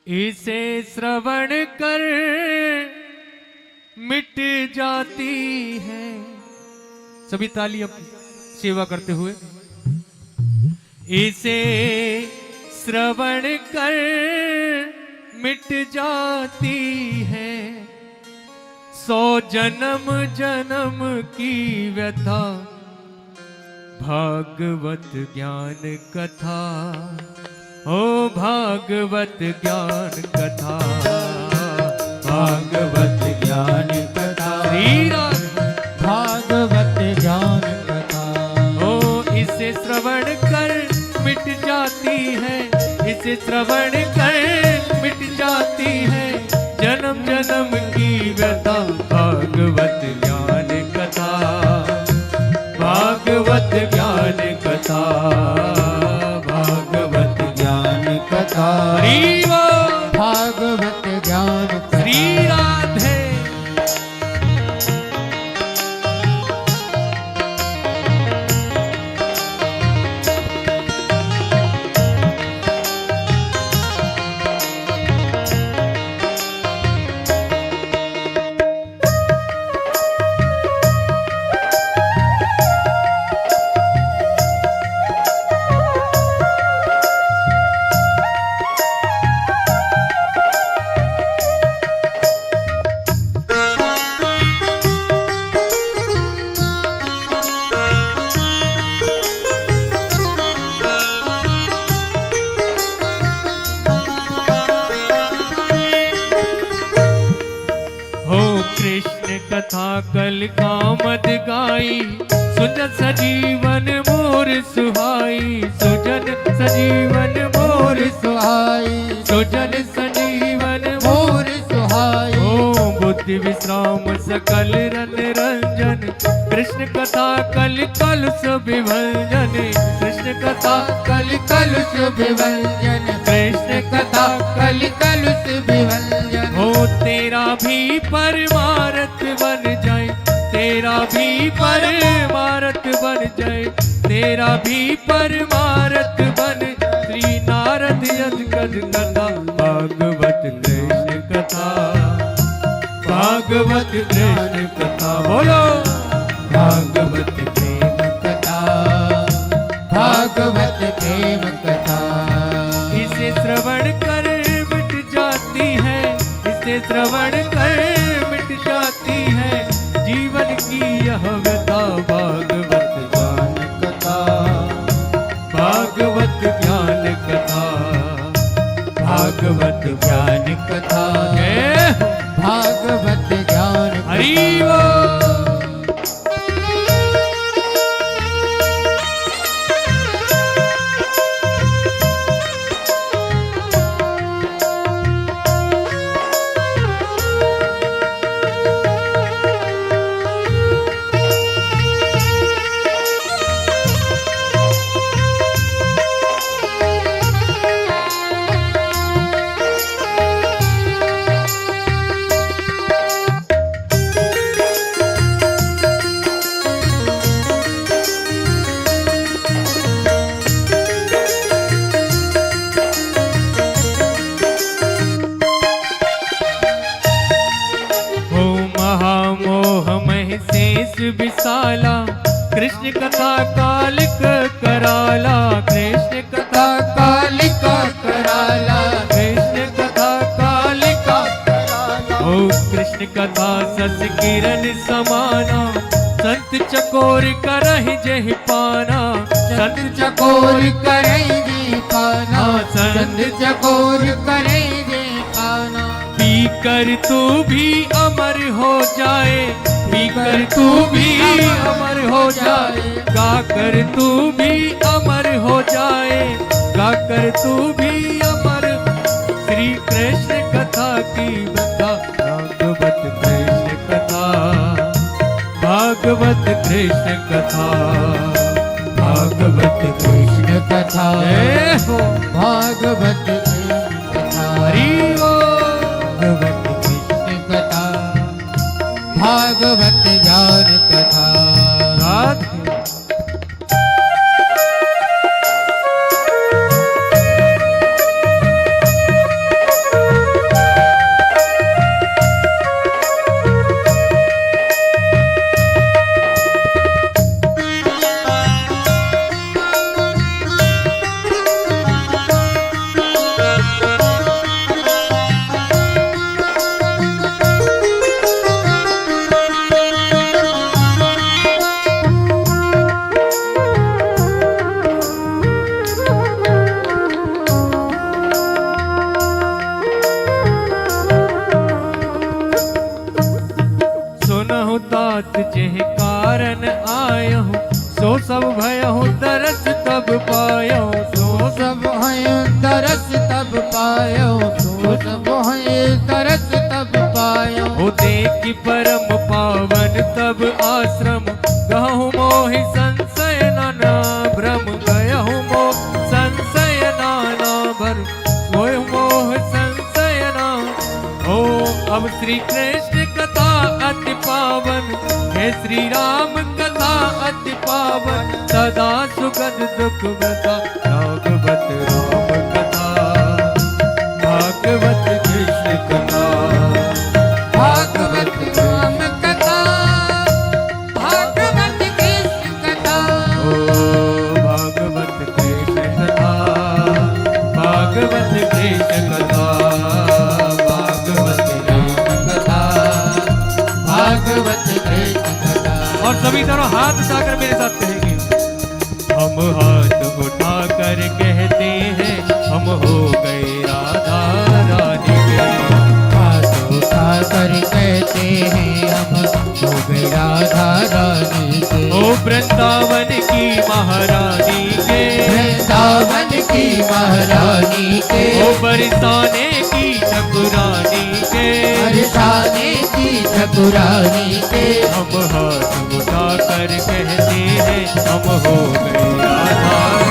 इसे श्रवण कर मिट जाती है। सभी ताली अपनी सेवा करते हुए। इसे श्रवण कर मिट जाती है, 100 जन्म जन्म की व्यथा भागवत ज्ञान कथा। ओ भागवत ज्ञान कथा, भागवत ज्ञान कथा, श्री राम भागवत ज्ञान कथा। ओ इसे श्रवण कर मिट जाती है, इसे श्रवण कर मिट जाती है, जन्म जन्म की व्यथा भागवत ज्ञान कथा, भागवत ज्ञान कथा, भागवत ज्ञान कथा, हरि बोल। भागवत ज्ञान कथा। श्री राधे। कथा कल कामद गाई, सुजन सजीवन मोर सुहाई, सुजन सजीवन मोर सुहाई, सुजन सजीवन मोर सुहाई। ओ बुद्धि विश्राम सकल रन रंजन, कृष्ण कथा कल कलुष विभंजन, कृष्ण कथा कल कलुष विभंजन, कृष्ण कथा कल कलुष विभंजन। हो तेरा भी परमारथ बन जाए, तेरा भी परमारथ बन जाए, तेरा भी परमारथ बन। श्री नारद यद कद कथा, भागवत कृष्ण कथा, भागवत कृष्ण कथा। बोलो भागवत प्रेम कथा, भागवत प्रेम कथा। इसे श्रवण कर मिट जाती है, इसे श्रवण कर मिट जाती है, जीवन की यह व्यथा भागवत ज्ञान कथा, भागवत ज्ञान कथा, भागवत ज्ञान कथा, जय हो। भागवत ज्ञान हरि कथा। बोल। शेष विशाला, कृष्ण कथा कालिक कराला, कृष्ण कथा कालिक कराला, कृष्ण कथा कालिक कराला। ओ कृष्ण कथा सस किरण समाना, संत चकोर करहि जहि पाना, संत चकोर करई जी पाना, संत चकोर करई जी पाना। पी कर तू भी अमर हो जाए, पी कर तू भी अमर हो जाए, गा कर तू भी अमर हो जाए, गा कर तू भी अमर। श्री कृष्ण कथा की व्यथा, भागवत कृष्ण कथा, भागवत कृष्ण कथा, भागवत कृष्ण कथा, जय हो। भागवत कृष्ण कथा, हरि बोल। भागवत कृष्ण कथा, भागवत ज्ञान कथा। राधे। पायो, सो सब है तरस तब पायो। हो देखि परम पावन तब आश्रम, गहु मोहि संशय नाना भ्रम, गयहु मोह संशय नाना भ्रम, गयहु मोह संशय ना। हो अब श्री कृष्ण कथा अति पावन, हे श्री राम कथा अति पावन, सदा सुगत दुख बता भागवत राम कथा, भागवत कृष्ण कथा। भागवत राम कथा, भागवत कृष्ण कथा। ओ भागवत कृष्ण कथा, भागवत कृष्ण कथा, भागवत राम कथा। भागवत कृष्ण कथा। और सभी दोनों हाथ उठाकर मेरे साथ कहेंगे, हम हाथ उठाकर कहते हैं, हम हो गए राधा रानी के। हाथ उठाकर कहते हैं, हम हो गए राधा रानी के। ओ वृंदावन की महारानी के, वृंदावन की महारानी के। ओ बरसाने की ठाकुरानी के, बरसाने की ठाकुरानी के। हम हाथ उठाकर कहते हैं, हम हो गए राधा